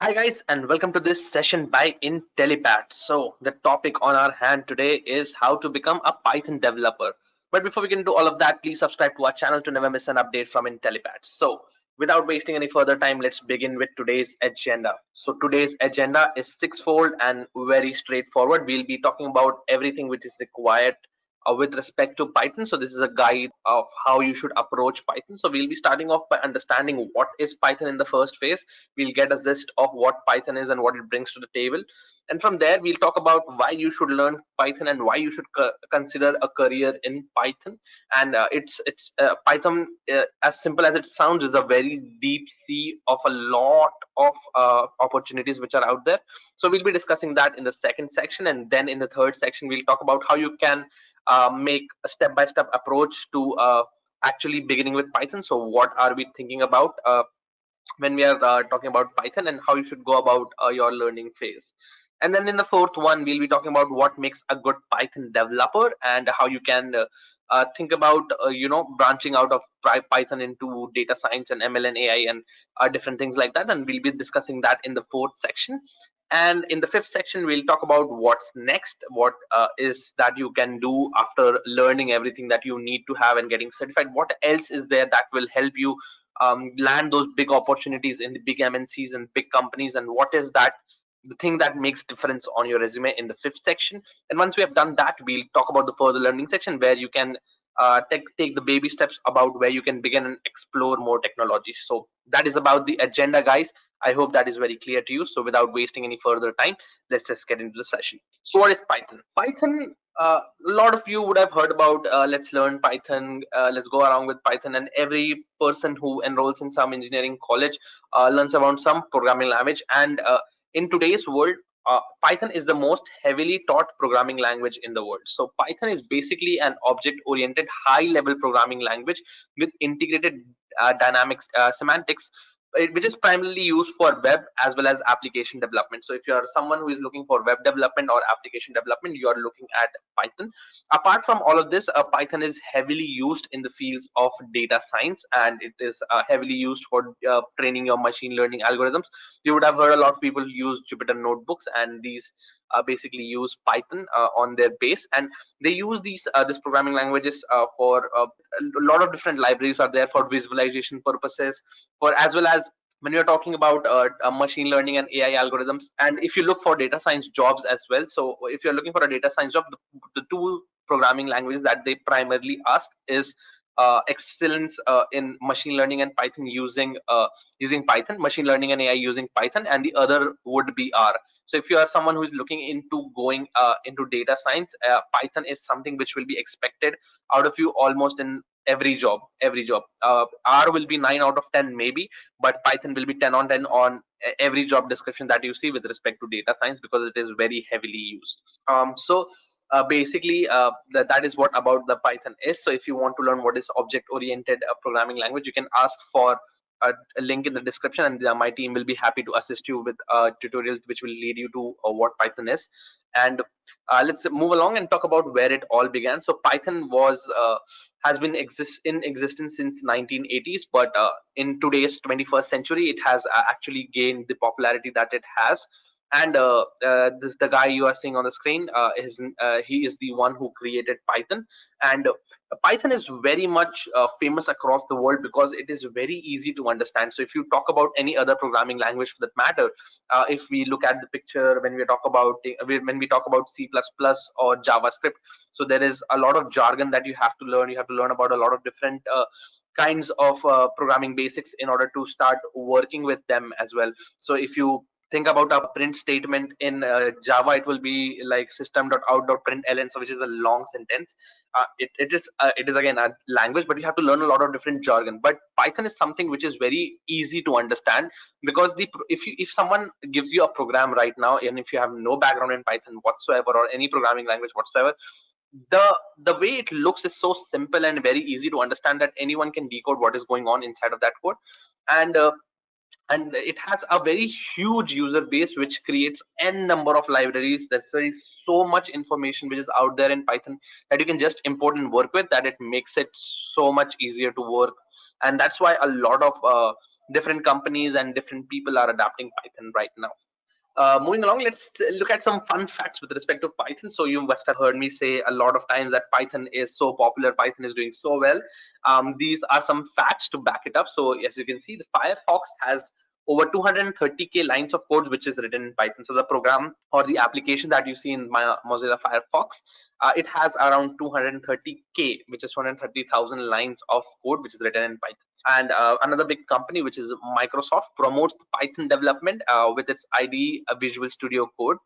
Hi guys, and welcome to this session by Intellipaat. So the topic on our hand today is how to become a Python developer. But before we can do all of that, please subscribe to our channel to never miss an update from Intellipaat. So without wasting any further time, let's begin with today's agenda. So today's agenda is sixfold and very straightforward. We'll be talking about everything which is required with respect to Python. So this is a guide of how you should approach Python. So we'll be starting off by understanding what is Python in the first phase. We'll get a gist of what Python is and what it brings to the table. And from there, we'll talk about why you should learn Python and why you should consider a career in Python. And it's Python, as simple as it sounds, is a very deep sea of a lot of opportunities which are out there. So we'll be discussing that in the second section, and then in the third section, we'll talk about how you can make a step-by-step approach to actually beginning with Python. So what are we thinking about when we are talking about Python, and how you should go about your learning phase. And then in the fourth one, we'll be talking about what makes a good Python developer and how you can think about branching out of Python into data science and ML and AI and different things like that. And we'll be discussing that in the fourth section. And in the fifth section, we'll talk about what's next, what is that you can do after learning everything that you need to have and getting certified. What else is there that will help you land those big opportunities in the big MNCs and big companies, and what is that the thing that makes difference on your resume in the fifth section. And once we have done that, we'll talk about the further learning section where you can take the baby steps about where you can begin and explore more technologies. So that is about the agenda, guys. I hope that is very clear to you. So without wasting any further time, let's just get into the session. So what is Python? Python, a lot of you would have heard about let's learn Python, let's go around with Python, and every person who enrolls in some engineering college learns about some programming language. And in today's world, Python is the most heavily taught programming language in the world. So Python is basically an object-oriented high-level programming language with integrated dynamics semantics, which is primarily used for web as well as application development. So if you are someone who is looking for web development or application development, you are looking at Python. Apart from all of this, Python is heavily used in the fields of data science, and it is heavily used for training your machine learning algorithms. You would have heard a lot of people use Jupyter notebooks, and these basically use Python on their base, and they use these programming languages for a lot of different libraries are there for visualization purposes, for as well as when you're talking about machine learning and AI algorithms. And if you look for data science jobs as well, so if you're looking for a data science job, the two programming languages that they primarily ask is excellence in machine learning and Python using Python, machine learning and AI using Python, and the other would be R. So if you are someone who is looking into going into data science, Python is something which will be expected out of you almost in every job. R will be 9 out of 10 maybe, but Python will be 10 on 10 on every job description that you see with respect to data science, because it is very heavily used. Basically, that is what about the Python is. So if you want to learn what is object oriented programming language, you can ask for a link in the description, and my team will be happy to assist you with tutorials which will lead you to what Python is. And let's move along and talk about where it all began. So Python has been in existence since 1980s, but in today's 21st century, it has actually gained the popularity that it has. And this the guy you are seeing on the screen he is the one who created Python. And Python is very much famous across the world because it is very easy to understand. So if you talk about any other programming language for that matter, if we look at the picture when we talk about C++ or JavaScript, so there is a lot of jargon that you have to learn. You have to learn about a lot of different kinds of programming basics in order to start working with them as well. So if you think about a print statement in Java, it will be like system.out.println, so which is a long sentence. It is again a language, but you have to learn a lot of different jargon. But Python is something which is very easy to understand, because if someone gives you a program right now, and if you have no background in Python whatsoever or any programming language whatsoever, the way it looks is so simple and very easy to understand that anyone can decode what is going on inside of that code. And it has a very huge user base which creates n number of libraries. There is so much information which is out there in Python that you can just import and work with, that it makes it so much easier to work. And that's why a lot of different companies and different people are adapting Python right now. Moving along, let's look at some fun facts with respect to Python. So you must have heard me say a lot of times that Python is so popular, Python is doing so well. These are some facts to back it up. So as you can see, the Firefox has over 230k lines of code which is written in Python. So the program or the application that you see in my Mozilla Firefox, it has around 230k, which is 230,000 lines of code which is written in Python. And another big company, which is Microsoft, promotes Python development with its IDE, Visual Studio Code.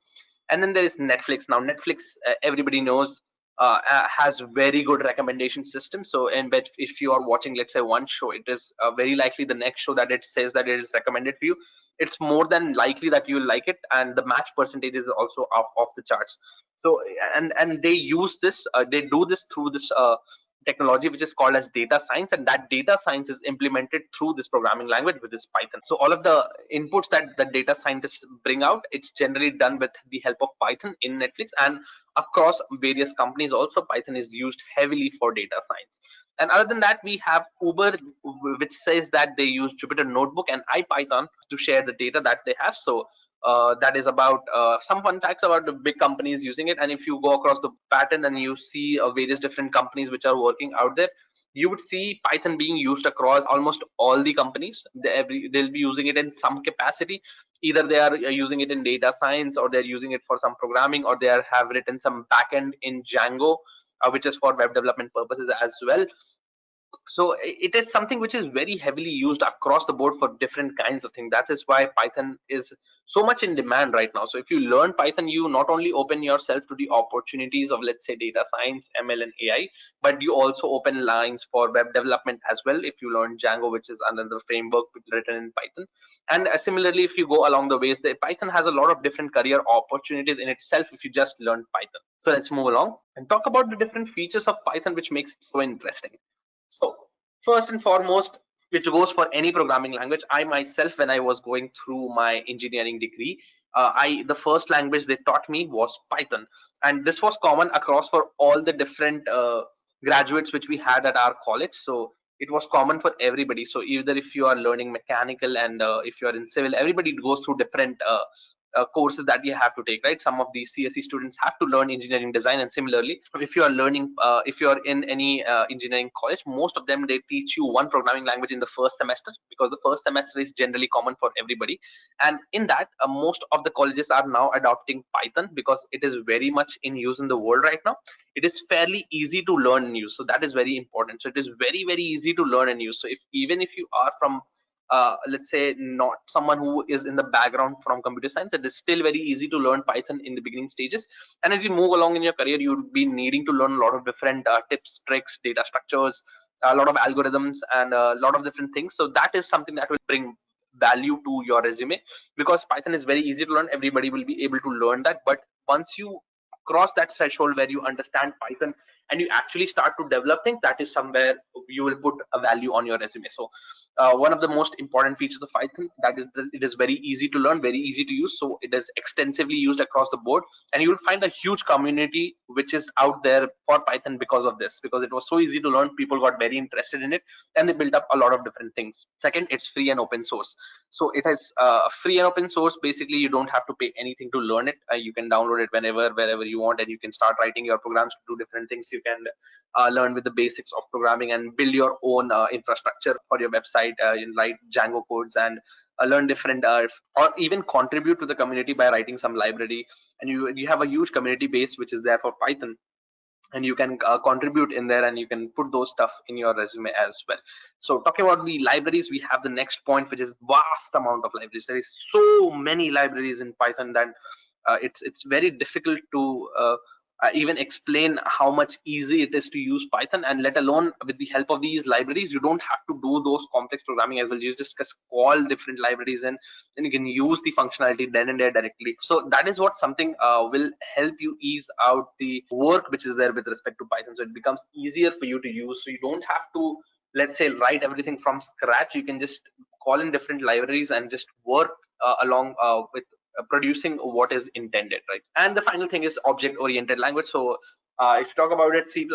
And then there is Netflix. Now Netflix, everybody knows, has very good recommendation system. So in which if you are watching, let's say, one show, it is very likely the next show that it says that it is recommended for you, it's more than likely that you will like it, and the match percentage is also off the charts. So and they use this, they do this through this technology which is called as data science, and that data science is implemented through this programming language, with this Python. So all of the inputs that the data scientists bring out, it's generally done with the help of Python in Netflix, and across various companies also Python is used heavily for data science. And other than that, we have Uber, which says that they use Jupyter Notebook and IPython to share the data that they have. So that is about some fun facts about the big companies using it. And if you go across the pattern and you see various different companies which are working out there, you would see Python being used across almost all the companies. They'll be using it in some capacity. Either they are using it in data science, or they're using it for some programming, or have written some backend in Django, which is for web development purposes as well. So it is something which is very heavily used across the board for different kinds of things. That is why Python is so much in demand right now. So if you learn Python, you not only open yourself to the opportunities of, let's say, data science, ML, and AI, but you also open lines for web development as well if you learn Django, which is another framework written in Python. And similarly, if you go along the ways, the Python has a lot of different career opportunities in itself if you just learn Python. So let's move along and talk about the different features of Python which makes it so interesting. So first and foremost, which goes for any programming language, I myself, when I was going through my engineering degree, I the first language they taught me was Python, and this was common across for all the different graduates which we had at our college. So it was common for everybody. So either if you are learning mechanical, and if you are in civil, everybody goes through different courses that you have to take, right? Some of these CSE students have to learn engineering design, and similarly, if you are learning, if you are in any engineering college, most of them, they teach you one programming language in the first semester, because the first semester is generally common for everybody. And in that, most of the colleges are now adopting Python because it is very much in use in the world right now. It is fairly easy to learn and use, so that is very important. So it is very easy to learn and use. So if even if you are from let's say not someone who is in the background from computer science, it is still very easy to learn Python in the beginning stages. And as you move along in your career, you'll be needing to learn a lot of different tips, tricks, data structures, a lot of algorithms, and a lot of different things. So that is something that will bring value to your resume, because Python is very easy to learn. Everybody will be able to learn that. But once you cross that threshold where you understand Python and you actually start to develop things, that is somewhere you will put a value on your resume. So one of the most important features of Python, that is that it is very easy to learn, very easy to use. So it is extensively used across the board, and you will find a huge community which is out there for Python because of this, because it was so easy to learn. People got very interested in it, and they built up a lot of different things. Second, it's free and open source. So it has free and open source. Basically, you don't have to pay anything to learn it. You can download it whenever, wherever you want, and you can start writing your programs to do different things. You can learn with the basics of programming and build your own infrastructure for your website, write Django codes, and learn different or even contribute to the community by writing some library. And you have a huge community base which is there for Python, and you can contribute in there, and you can put those stuff in your resume as well. So talking about the libraries, we have the next point, which is vast amount of libraries. There is so many libraries in Python that it's very difficult to even explain how much easy it is to use Python. And let alone with the help of these libraries, you don't have to do those complex programming as well. You just call different libraries in, and you can use the functionality then and there directly. So that is what something will help you ease out the work which is there with respect to Python. So it becomes easier for you to use. So you don't have to, let's say, write everything from scratch. You can just call in different libraries and just work along with producing what is intended, right? And the final thing is object oriented language. So if you talk about it, C++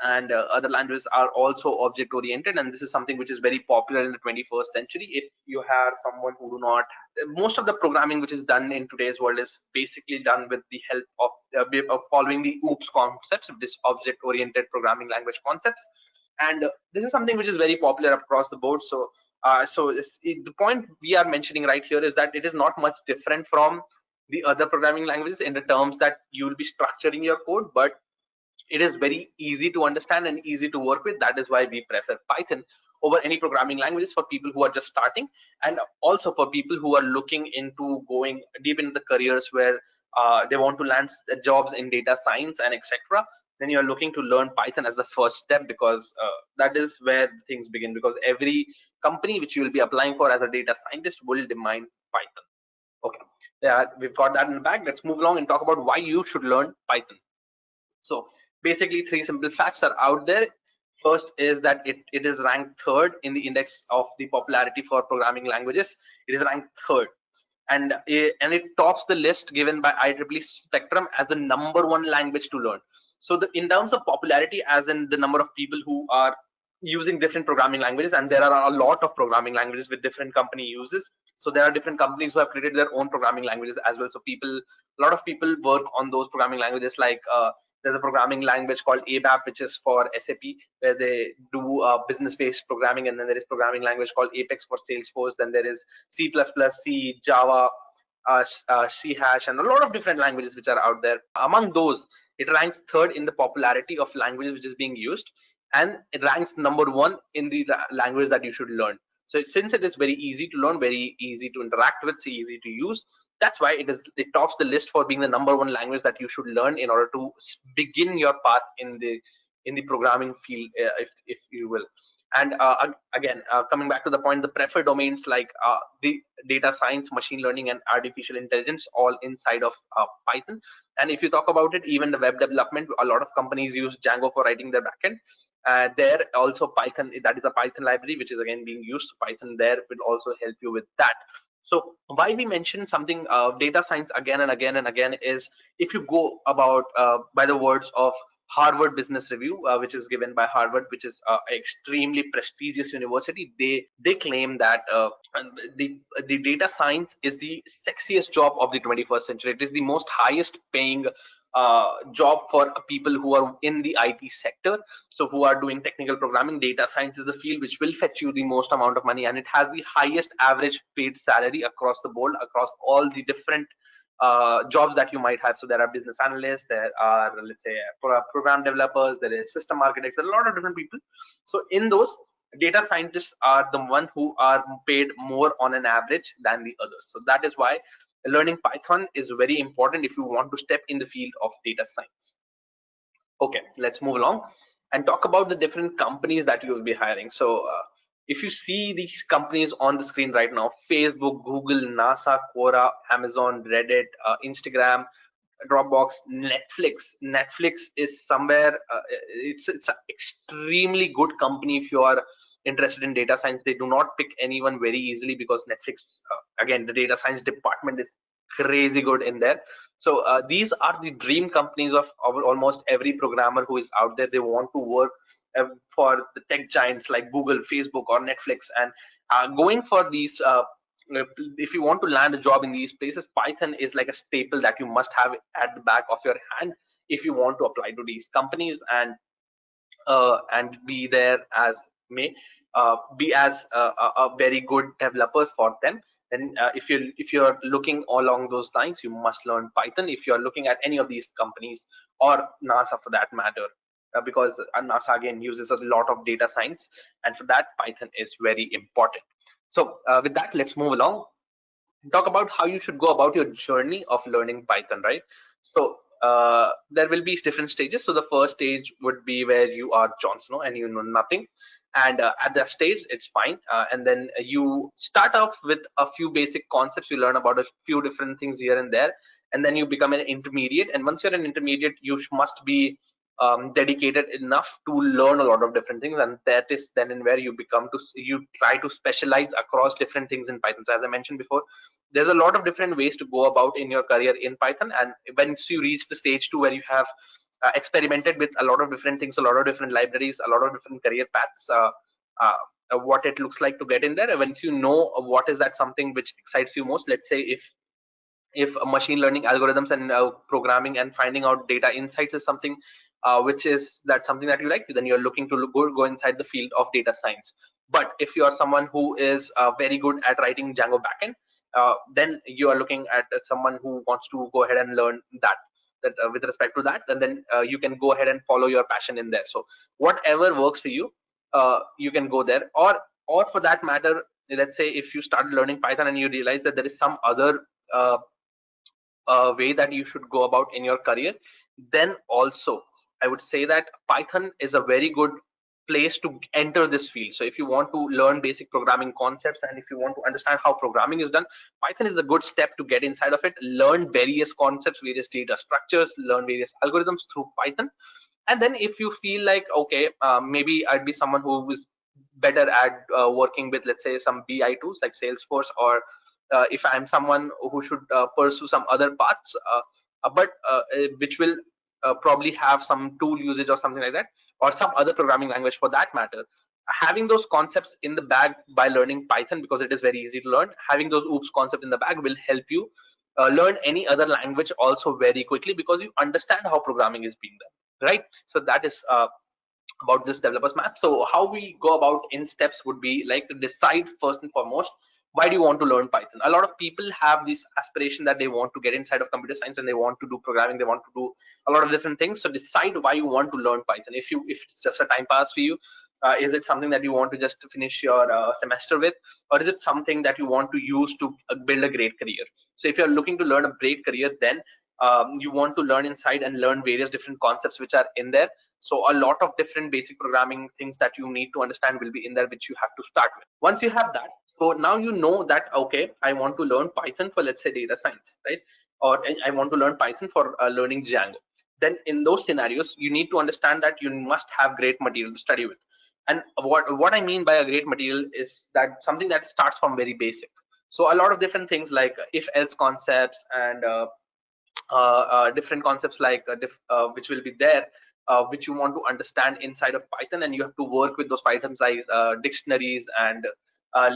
and other languages are also object oriented, and this is something which is very popular in the 21st century. If you have someone who do not, most of the programming which is done in today's world is basically done with the help of following the OOPS concepts, this object oriented programming language concepts. And this is something which is very popular across the board. So the point we are mentioning right here is that it is not much different from the other programming languages in the terms that you will be structuring your code, but it is very easy to understand and easy to work with. That is why we prefer Python over any programming languages for people who are just starting, and also for people who are looking into going deep into the careers where they want to land jobs in data science and etc. Then you're looking to learn Python as the first step, because that is where things begin, because every company which you will be applying for as a data scientist will demand Python. Okay, yeah, we've got that in the bag. Let's move along and talk about why you should learn Python. So basically, three simple facts are out there. First is that it is ranked third in the index of the popularity for programming languages. It is ranked third, and it tops the list given by IEEE Spectrum as the #1 language to learn. So in terms of popularity, as in the number of people who are using different programming languages, and there are a lot of programming languages with different company uses. So there are different companies who have created their own programming languages as well. So a lot of people work on those programming languages. Like there's a programming language called ABAP, which is for SAP, where they do business-based programming, and then there is programming language called Apex for Salesforce. Then there is C++, C, Java, C hash, and a lot of different languages which are out there. Among those, it ranks third in the popularity of languages which is being used, and it ranks #1 in the language that you should learn. So since it is very easy to learn, very easy to interact with, so easy to use, that's why it tops the list for being the #1 language that you should learn in order to begin your path in the programming field, if you will. And again, coming back to the point, the preferred domains like the data science, machine learning, and artificial intelligence, all inside of Python. And if you talk about it, even the web development, a lot of companies use Django for writing their backend. There also Python, that is a Python library which is again being used. Python there will also help you with that. So why we mention something data science again and again and again is, if you go about by the words of Harvard Business Review, which is given by Harvard, which is extremely prestigious university. They claim that the data science is the sexiest job of the 21st century. It is the most highest paying job for people who are in the IT sector. So who are doing technical programming, data science is the field which will fetch you the most amount of money, and it has the highest average paid salary across the board, across all the different jobs that you might have. So there are business analysts, there are, let's say, program developers, there is system architects, there are a lot of different people. So in those, data scientists are the one who are paid more on an average than the others. So that is why learning Python is very important if you want to step in the field of data science. Okay, let's move along and talk about the different companies that you will be hiring. So if you see these companies on the screen right now: Facebook, Google, NASA, Quora, Amazon, Reddit, Instagram, Dropbox, Netflix is somewhere, it's an extremely good company if you are interested in data science. They do not pick anyone very easily, because Netflix, again, the data science department is crazy good in there. So these are the dream companies of almost every programmer who is out there. They want to work for the tech giants like Google, Facebook, or Netflix. And going for these if you want to land a job in these places, Python is like a staple that you must have at the back of your hand if you want to apply to these companies and be there as may be as a very good developer for them. Then if you're looking along those lines, you must learn Python if you're looking at any of these companies, or NASA for that matter, because NASA again uses a lot of data science, and for that Python is very important. So with that, let's move along and talk about how you should go about your journey of learning Python, right? So there will be different stages. So the first stage would be where you are Jon Snow and you know nothing, and at that stage it's fine. And then you start off with a few basic concepts. You learn about a few different things here and there, and then you become an intermediate. And once you're an intermediate, you must be dedicated enough to learn a lot of different things, and that is then in where you try to specialize across different things in Python. So as I mentioned before, there's a lot of different ways to go about in your career in Python, and once you reach the stage 2 where you have experimented with a lot of different things, a lot of different libraries, a lot of different career paths, uh, what it looks like to get in there. Once you know what is that something which excites you most, let's say if machine learning algorithms and programming and finding out data insights is something which is that something that you like, then you're looking to go inside the field of data science. But if you are someone who is very good at writing Django backend, then you are looking at someone who wants to go ahead and learn that with respect to that, and then you can go ahead and follow your passion in there. So whatever works for you, you can go there. Or for that matter, let's say if you start learning Python and you realize that there is some other way that you should go about in your career, then also I would say that Python is a very good place to enter this field. So if you want to learn basic programming concepts and if you want to understand how programming is done, Python is a good step to get inside of it, learn various concepts, various data structures, learn various algorithms through Python. And then if you feel like, okay, maybe I'd be someone who is better at working with, let's say, some BI tools like Salesforce, or if I'm someone who should pursue some other paths, but which will probably have some tool usage or something like that, or some other programming language for that matter. Having those concepts in the bag by learning Python, because it is very easy to learn, having those OOPS concept in the bag will help you learn any other language also very quickly, because you understand how programming is being done, right? So that is about this developers map. So how we go about in steps would be like to decide first and foremost, why do you want to learn Python? A lot of people have this aspiration that they want to get inside of computer science and they want to do programming, they want to do a lot of different things. So decide why you want to learn Python. If it's just a time pass for you, is it something that you want to just finish your semester with, or is it something that you want to use to build a great career? So if you're looking to learn a great career, then you want to learn inside and learn various different concepts which are in there. So a lot of different basic programming things that you need to understand will be in there, which you have to start with. Once you have that, so now you know that, okay, I want to learn Python for, let's say, data science, right? Or I want to learn Python for learning Django. Then in those scenarios, you need to understand that you must have great material to study with. And what I mean by a great material is that something that starts from very basic. So a lot of different things like if else concepts and different concepts like which will be there, which you want to understand inside of Python, and you have to work with those Python size dictionaries and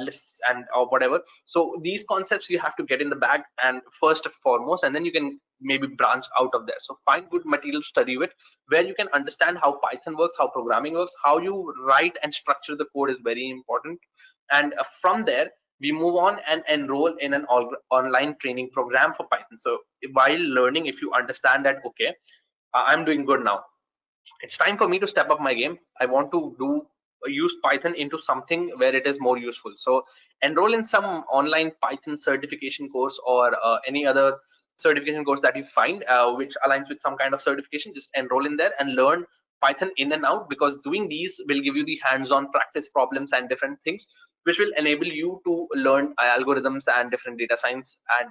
lists and or whatever. So these concepts you have to get in the bag and first and foremost, and then you can maybe branch out of there. So find good material to study with, where you can understand how Python works, how programming works, how you write and structure the code is very important. And from there we move on and enroll in an online training program for Python. So while learning, if you understand that, okay, I'm doing good now, it's time for me to step up my game. I want to do use Python into something where it is more useful. So enroll in some online Python certification course, or any other certification course that you find which aligns with some kind of certification. Just enroll in there and learn Python in and out, because doing these will give you the hands-on practice problems and different things which will enable you to learn algorithms and different data science. And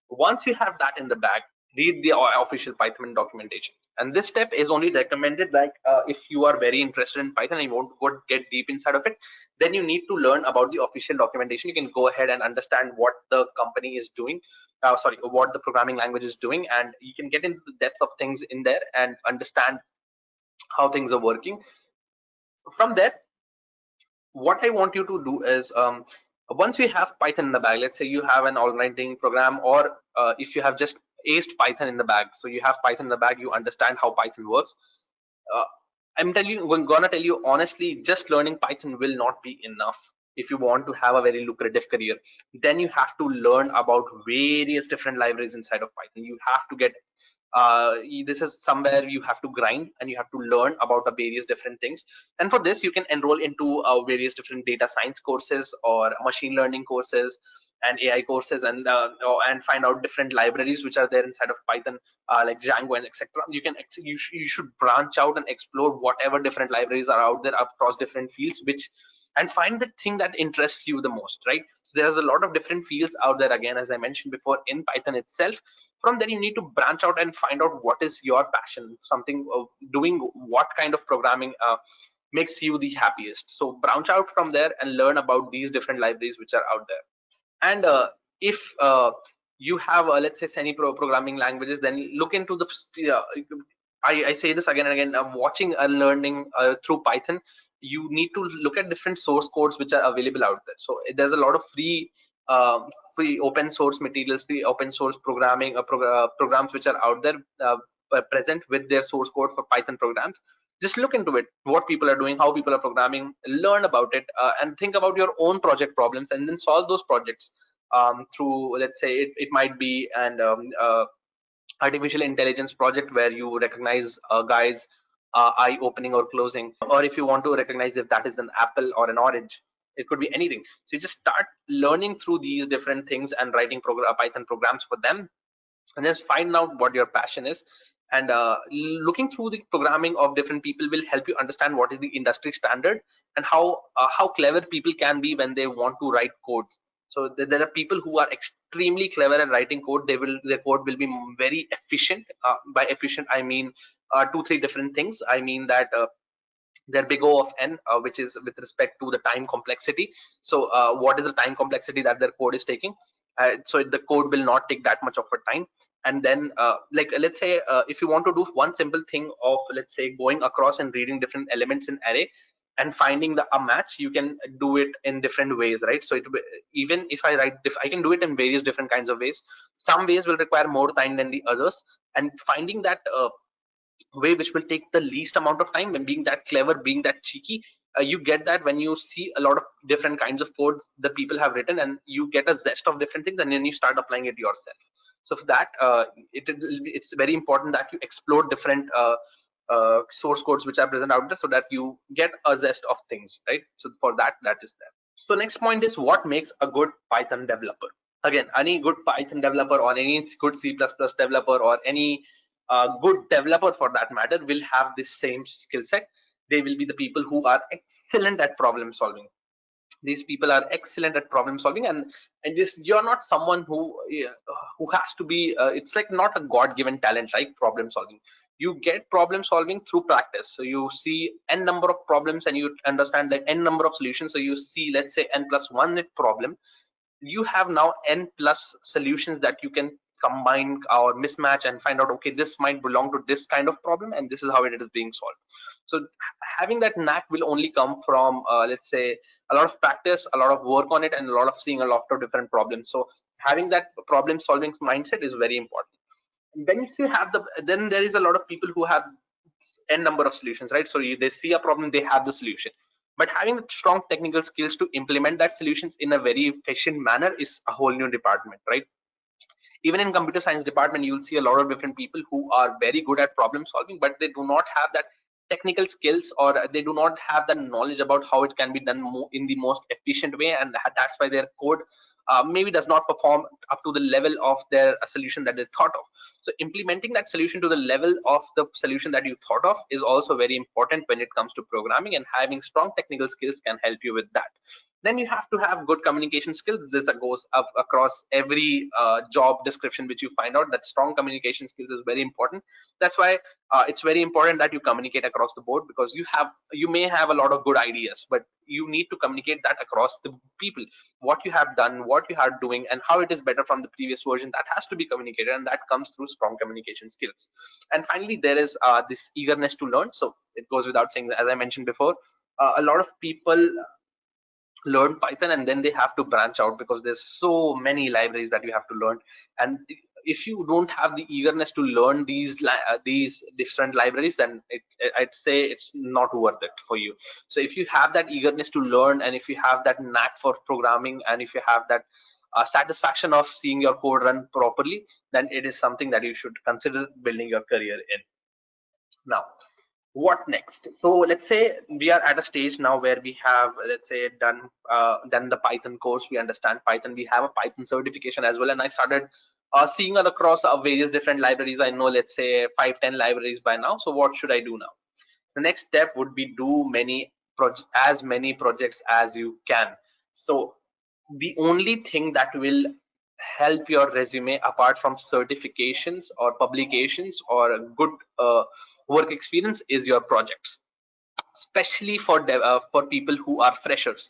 once you have that in the bag, read the official Python documentation. And this step is only recommended like if you are very interested in Python and you want to go get deep inside of it, then you need to learn about the official documentation. You can go ahead and understand what the company is doing, sorry, what the programming language is doing, and you can get into the depth of things in there and understand how things are working. From there, what I want you to do is, once you have Python in the bag, let's say you have an online training program, or if you have just aced Python in the bag, so you have Python in the bag, you understand how Python works. Uh, I'm gonna tell you honestly, just learning Python will not be enough if you want to have a very lucrative career. Then you have to learn about various different libraries inside of Python. You have to get this is somewhere you have to grind and you have to learn about various different things. And for this you can enroll into various different data science courses or machine learning courses and AI courses, and find out different libraries which are there inside of Python, like Django and etc. You can you should branch out and explore whatever different libraries are out there across different fields, which and find the thing that interests you the most, right? So there's a lot of different fields out there, again, as I mentioned before, in Python itself. From there, you need to branch out and find out what is your passion, something doing what kind of programming makes you the happiest. So branch out from there and learn about these different libraries which are out there. And if you have let's say semi programming languages, then look into the I say this again and again, watching and learning through Python, you need to look at different source codes which are available out there. So there's a lot of free open source materials, free open source programming programs which are out there present with their source code for Python programs. Just look into it, what people are doing, how people are programming, learn about it, and think about your own project problems, and then solve those projects through, let's say, it might be an artificial intelligence project where you recognize a guy's eye opening or closing, or if you want to recognize if that is an apple or an orange, it could be anything. So you just start learning through these different things and writing Python programs for them, and just find out what your passion is. And looking through the programming of different people will help you understand what is the industry standard, and how clever people can be when they want to write code. So there are people who are extremely clever at writing code. Their code will be very efficient. By efficient, I mean two three different things. I mean that their big O of n, which is with respect to the time complexity. So what is the time complexity that their code is taking? So the code will not take that much of a time. And then like let's say if you want to do one simple thing of, let's say, going across and reading different elements in array and finding a match, you can do it in different ways, right? So even if I write, if I can do it in various different kinds of ways. Some ways will require more time than the others, and finding that way which will take the least amount of time, and being that clever, being that cheeky, you get that when you see a lot of different kinds of codes the people have written, and you get a zest of different things, and then you start applying it yourself. So for that, it's very important that you explore different source codes which are present out there, so that you get a zest of things, right? So for that, that is there. So next point is, what makes a good Python developer? Again, any good Python developer, or any good C++ developer, or any good developer for that matter, will have this same skill set. They will be the people who are excellent at problem solving. These people are excellent at problem solving, and this, you're not someone who has to be it's like not a god-given talent like problem solving. You get problem solving through practice. So you see n number of problems and you understand that n number of solutions. So you see, let's say, n plus one problem, you have now n plus solutions that you can combine or mismatch and find out, okay, this might belong to this kind of problem, and this is how it is being solved. So having that knack will only come from let's say a lot of practice, a lot of work on it, and a lot of seeing a lot of different problems. So having that problem solving mindset is very important. Then if you have then there is a lot of people who have n number of solutions, right? So they see a problem, they have the solution, but having strong technical skills to implement that solutions in a very efficient manner is a whole new department, right? Even in computer science department, you'll see a lot of different people who are very good at problem solving, but they do not have that technical skills, or they do not have the knowledge about how it can be done in the most efficient way, and that's why their code maybe does not perform up to the level of their solution that they thought of. So implementing that solution to the level of the solution that you thought of is also very important when it comes to programming, and having strong technical skills can help you with that. Then you have to have good communication skills. This goes across every job description which you find out, that strong communication skills is very important. That's why it's very important that you communicate across the board, because you may have a lot of good ideas, but you need to communicate that across the people, what you have done, what you are doing, and how it is better from the previous version. That has to be communicated, and that comes through strong communication skills. And finally, there is this eagerness to learn. So it goes without saying that, as I mentioned before, a lot of people learn Python and then they have to branch out, because there's so many libraries that you have to learn. And if you don't have the eagerness to learn these different libraries, then I'd say it's not worth it for you. So if you have that eagerness to learn, and if you have that knack for programming, and if you have that satisfaction of seeing your code run properly, then it is something that you should consider building your career in. Now, what next? So let's say we are at a stage now where we have, let's say, done the Python course. We understand Python, we have a Python certification as well, and I started seeing it across various different libraries. I know, let's say, 5-10 libraries by now. So what should I do now? The next step would be do many as many projects as you can. So the only thing that will help your resume apart from certifications or publications or a good work experience is your projects, especially for people who are freshers.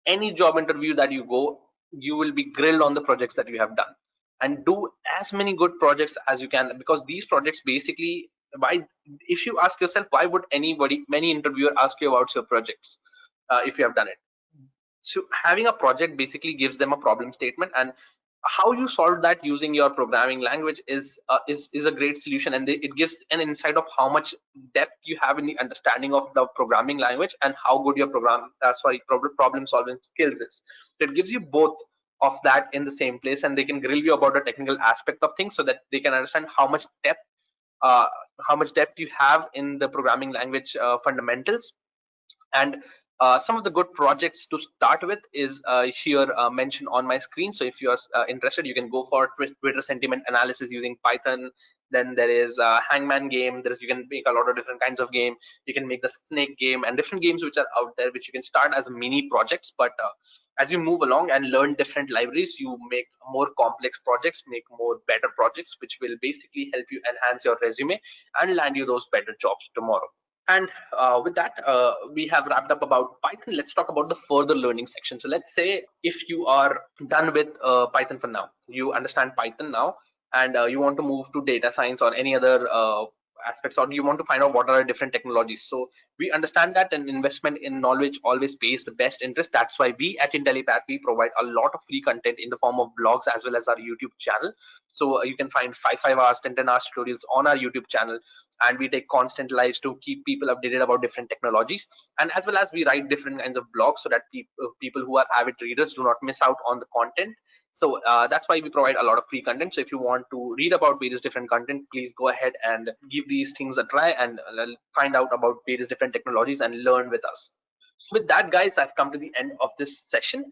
Any job interview that you go, you will be grilled on the projects that you have done, and do as many good projects as you can, because these projects basically, why, if you ask yourself, why would many interviewer ask you about your projects if you have done it? So having a project basically gives them a problem statement, and how you solve that using your programming language is a great solution, and it gives an insight of how much depth you have in the understanding of the programming language and how good your problem solving skills is. So it gives you both of that in the same place, and they can grill you about the technical aspect of things so that they can understand uh, how much depth you have in the programming language fundamentals. And some of the good projects to start with is here mentioned on my screen. So if you're interested, you can go for Twitter sentiment analysis using Python. Then there is Hangman game. You can make a lot of different kinds of game. You can make the snake game and different games which are out there, which you can start as mini projects. But as you move along and learn different libraries, you make more complex projects, make more better projects, which will basically help you enhance your resume and land you those better jobs tomorrow. And with that, we have wrapped up about Python. Let's talk about the further learning section. So let's say if you are done with Python for now, you understand Python now, and you want to move to data science or any other aspects, or you want to find out what are the different technologies. So we understand that an investment in knowledge always pays the best interest. That's why we at Intellipaat, we provide a lot of free content in the form of blogs as well as our YouTube channel. So you can find 5 hours, 10 hours tutorials on our YouTube channel, and we take constant lives to keep people updated about different technologies, and as well as we write different kinds of blogs so that people who are avid readers do not miss out on the content. So that's why we provide a lot of free content. So if you want to read about various different content, please go ahead and give these things a try and find out about various different technologies and learn with us. So with that, guys, I've come to the end of this session.